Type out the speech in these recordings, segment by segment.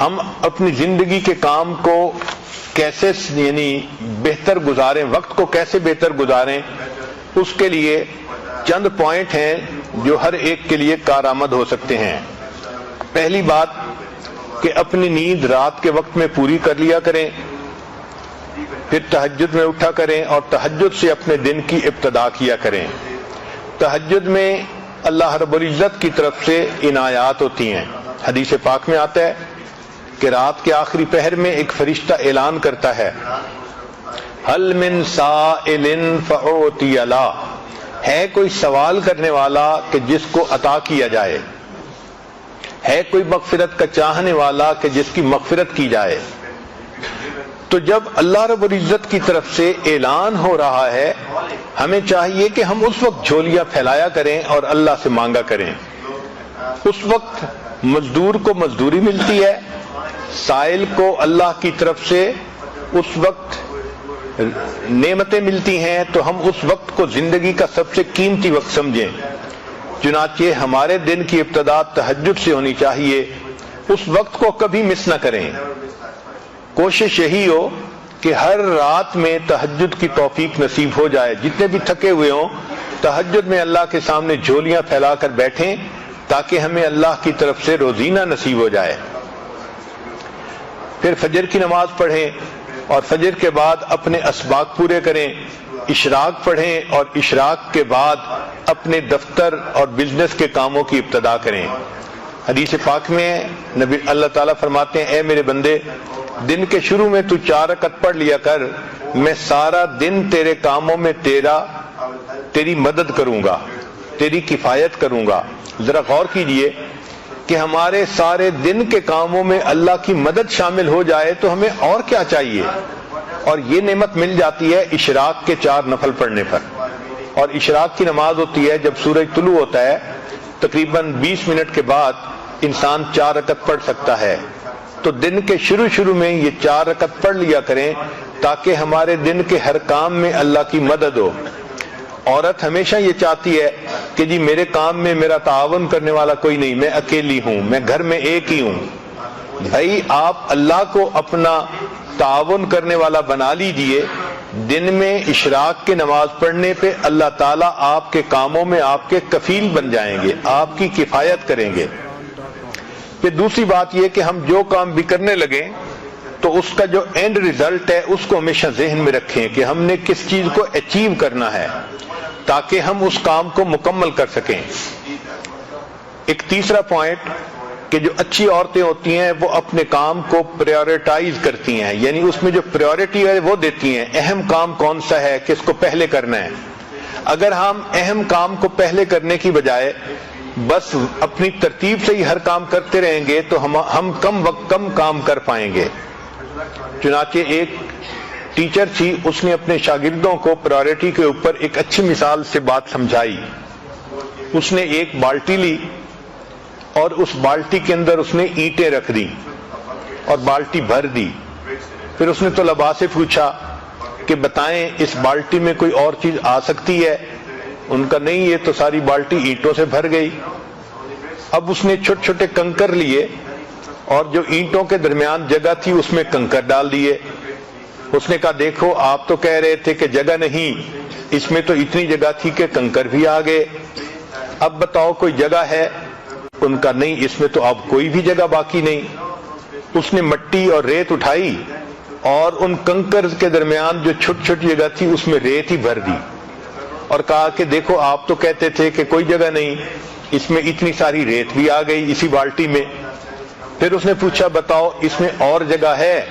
ہم اپنی زندگی کے کام کو کیسے بہتر گزاریں، وقت کو کیسے بہتر گزاریں، اس کے لیے چند پوائنٹ ہیں جو ہر ایک کے لیے کارآمد ہو سکتے ہیں۔ پہلی بات کہ اپنی نیند رات کے وقت میں پوری کر لیا کریں، پھر تہجد میں اٹھا کریں اور تہجد سے اپنے دن کی ابتدا کیا کریں۔ تہجد میں اللہ رب العزت کی طرف سے عنایات ہوتی ہیں۔ حدیث پاک میں آتا ہے کہ رات کے آخری پہر میں ایک فرشتہ اعلان کرتا ہے، هل من سائل فأعطی له، ہے کوئی سوال کرنے والا کہ جس کو عطا کیا جائے، ہے کوئی مغفرت کا چاہنے والا کہ جس کی مغفرت کی جائے۔ تو جب اللہ رب العزت کی طرف سے اعلان ہو رہا ہے، ہمیں چاہیے کہ ہم اس وقت جھولیاں پھیلایا کریں اور اللہ سے مانگا کریں۔ اس وقت مزدور کو مزدوری ملتی ہے، سائل کو اللہ کی طرف سے اس وقت نعمتیں ملتی ہیں، تو ہم اس وقت کو زندگی کا سب سے قیمتی وقت سمجھیں۔ چنانچہ ہمارے دن کی ابتدا تہجد سے ہونی چاہیے، اس وقت کو کبھی مس نہ کریں۔ کوشش یہی ہو کہ ہر رات میں تہجد کی توفیق نصیب ہو جائے، جتنے بھی تھکے ہوئے ہوں تہجد میں اللہ کے سامنے جھولیاں پھیلا کر بیٹھیں تاکہ ہمیں اللہ کی طرف سے روزینہ نصیب ہو جائے۔ پھر فجر کی نماز پڑھیں اور فجر کے بعد اپنے اسباق پورے کریں، اشراق پڑھیں اور اشراق کے بعد اپنے دفتر اور بزنس کے کاموں کی ابتدا کریں۔ حدیث پاک میں نبی اللہ تعالیٰ فرماتے ہیں، اے میرے بندے، دن کے شروع میں تو 4 رکعت پڑھ لیا کر، میں سارا دن تیرے کاموں میں تیری مدد کروں گا، تیری کفایت کروں گا۔ ذرا غور کیجئے کہ ہمارے سارے دن کے کاموں میں اللہ کی مدد شامل ہو جائے تو ہمیں اور کیا چاہیے؟ اور یہ نعمت مل جاتی ہے اشراق کے 4 نفل پڑھنے پر۔ اور اشراق کی نماز ہوتی ہے جب سورج طلوع ہوتا ہے، تقریباً 20 منٹ کے بعد انسان 4 رکعت پڑھ سکتا ہے۔ تو دن کے شروع میں یہ 4 رکعت پڑھ لیا کریں تاکہ ہمارے دن کے ہر کام میں اللہ کی مدد ہو۔ عورت ہمیشہ یہ چاہتی ہے کہ جی میرے کام میں میرا تعاون کرنے والا کوئی نہیں، میں اکیلی ہوں، میں گھر میں ایک ہی ہوں۔ بھائی آپ اللہ کو اپنا تعاون کرنے والا بنا لیجئے، دن میں اشراق کی نماز پڑھنے پہ اللہ تعالیٰ آپ کے کاموں میں آپ کے کفیل بن جائیں گے، آپ کی کفایت کریں گے۔ پھر دوسری بات یہ کہ ہم جو کام بھی کرنے لگیں تو اس کا جو اینڈ ریزلٹ ہے اس کو ہمیشہ ذہن میں رکھیں کہ ہم نے کس چیز کو اچیو کرنا ہے تاکہ ہم اس کام کو مکمل کر سکیں۔ ایک تیسرا پوائنٹ کہ جو اچھی عورتیں ہوتی ہیں وہ اپنے کام کو پریورٹائز کرتی ہیں، یعنی اس میں جو پریورٹی ہے وہ دیتی ہیں، اہم کام کون سا ہے، کس کو پہلے کرنا ہے۔ اگر ہم اہم کام کو پہلے کرنے کی بجائے بس اپنی ترتیب سے ہی ہر کام کرتے رہیں گے تو ہم کم کام کر پائیں گے۔ چنانچہ ایک ٹیچر تھی، اس نے اپنے شاگردوں کو پرائورٹی کے اوپر ایک اچھی مثال سے بات سمجھائی۔ اس نے ایک بالٹی لی اور اس بالٹی کے اندر اس نے اینٹیں رکھ دی اور بالٹی بھر دی۔ پھر اس نے طلباء سے پوچھا کہ بتائیں اس بالٹی میں کوئی اور چیز آ سکتی ہے؟ ان کا نہیں، یہ تو ساری بالٹی اینٹوں سے بھر گئی۔ اب اس نے چھوٹے چھوٹے کنکر لیے اور جو اینٹوں کے درمیان جگہ تھی اس میں کنکر ڈال دیے۔ اس نے کہا دیکھو آپ تو کہہ رہے تھے کہ جگہ نہیں، اس میں تو اتنی جگہ تھی کہ کنکر بھی آ گئے، اب بتاؤ کوئی جگہ ہے؟ ان کا نہیں، اس میں تو اب کوئی بھی جگہ باقی نہیں۔ اس نے مٹی اور ریت اٹھائی اور ان کنکر کے درمیان جو چھوٹی چھوٹی جگہ تھی اس میں ریت ہی بھر دی اور کہا کہ دیکھو آپ تو کہتے تھے کہ کوئی جگہ نہیں، اس میں اتنی ساری ریت بھی آ گئی اسی بالٹی میں۔ پھر اس نے پوچھا بتاؤ اس میں اور جگہ ہے؟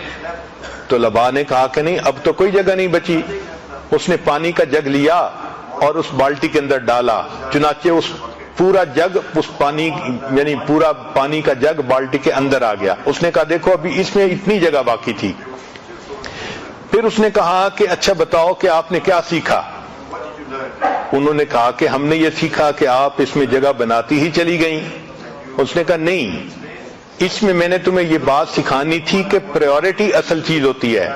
تو طلباء نے کہا کہ نہیں، اب تو کوئی جگہ نہیں بچی۔ اس نے پانی کا جگ لیا اور اس بالٹی کے اندر ڈالا، چنانچہ اس پورا جگ اس پانی یعنی پورا پانی کا جگ بالٹی کے اندر آ گیا۔ اس نے کہا دیکھو ابھی اس میں اتنی جگہ باقی تھی۔ پھر اس نے کہا کہ اچھا بتاؤ کہ آپ نے کیا سیکھا؟ انہوں نے کہا کہ ہم نے یہ سیکھا کہ آپ اس میں جگہ بناتی ہی چلی گئیں۔ اس نے کہا نہیں، اس میں نے تمہیں یہ بات سکھانی تھی کہ پریورٹی اصل چیز ہوتی ہے۔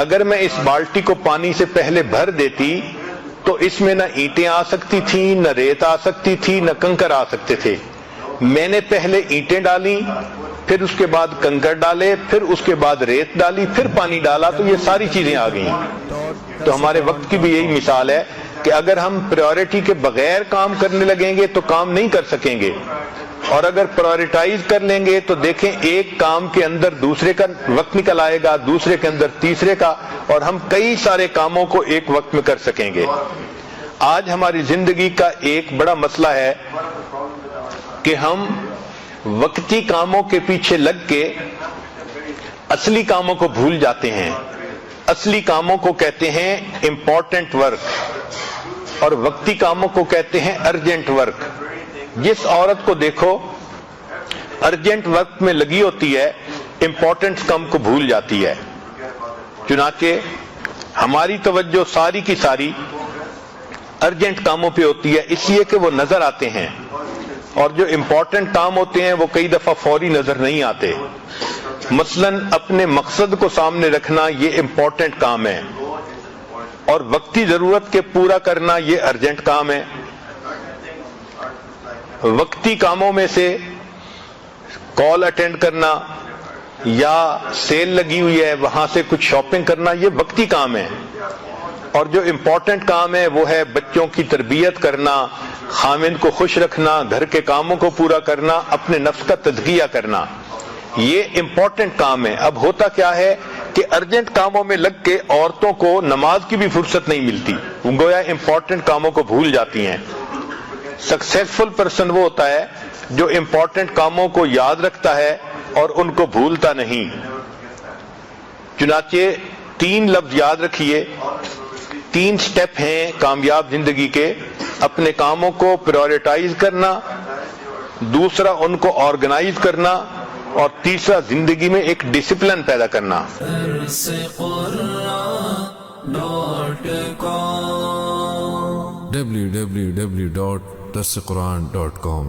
اگر میں اس بالٹی کو پانی سے پہلے بھر دیتی تو اس میں نہ اینٹیں آ سکتی تھیں، نہ ریت آ سکتی تھی، نہ کنکر آ سکتے تھے۔ میں نے پہلے اینٹیں ڈالیں پھر اس کے بعد کنکر ڈالے، پھر اس کے بعد ریت ڈالی، پھر پانی ڈالا، تو یہ ساری چیزیں آ گئیں۔ تو ہمارے وقت کی بھی یہی مثال ہے کہ اگر ہم پریورٹی کے بغیر کام کرنے لگیں گے تو کام نہیں کر سکیں گے، اور اگر پرائورٹائز کر لیں گے تو دیکھیں ایک کام کے اندر دوسرے کا وقت نکل آئے گا، دوسرے کے اندر تیسرے کا، اور ہم کئی سارے کاموں کو ایک وقت میں کر سکیں گے۔ آج ہماری زندگی کا ایک بڑا مسئلہ ہے کہ ہم وقتی کاموں کے پیچھے لگ کے اصلی کاموں کو بھول جاتے ہیں۔ اصلی کاموں کو کہتے ہیں امپورٹنٹ ورک، اور وقتی کاموں کو کہتے ہیں ارجنٹ ورک۔ جس عورت کو دیکھو ارجنٹ ورک میں لگی ہوتی ہے، امپورٹنٹ کام کو بھول جاتی ہے۔ چنانچہ ہماری توجہ ساری کی ساری ارجنٹ کاموں پہ ہوتی ہے، اس لیے کہ وہ نظر آتے ہیں، اور جو امپورٹنٹ کام ہوتے ہیں وہ کئی دفعہ فوری نظر نہیں آتے۔ مثلا اپنے مقصد کو سامنے رکھنا یہ امپورٹنٹ کام ہے، اور وقتی ضرورت کے پورا کرنا یہ ارجنٹ کام ہے۔ وقتی کاموں میں سے کال اٹینڈ کرنا یا سیل لگی ہوئی ہے وہاں سے کچھ شاپنگ کرنا یہ وقتی کام ہے، اور جو امپورٹنٹ کام ہے وہ ہے بچوں کی تربیت کرنا، خاوند کو خوش رکھنا، گھر کے کاموں کو پورا کرنا، اپنے نفس کا تزکیہ کرنا، یہ امپورٹنٹ کام ہے۔ اب ہوتا کیا ہے کہ ارجنٹ کاموں میں لگ کے عورتوں کو نماز کی بھی فرصت نہیں ملتی، گویا امپورٹنٹ کاموں کو بھول جاتی ہیں۔ سکسیسفل پرسن وہ ہوتا ہے جو امپورٹنٹ کاموں کو یاد رکھتا ہے اور ان کو بھولتا نہیں۔ چنانچہ 3 لفظ یاد رکھیے، 3 سٹیپ ہیں کامیاب زندگی کے: اپنے کاموں کو پرائورٹائز کرنا، دوسرا ان کو آرگنائز کرنا، اور تیسرا زندگی میں ایک ڈسپلن پیدا کرنا۔ www.darsequran.com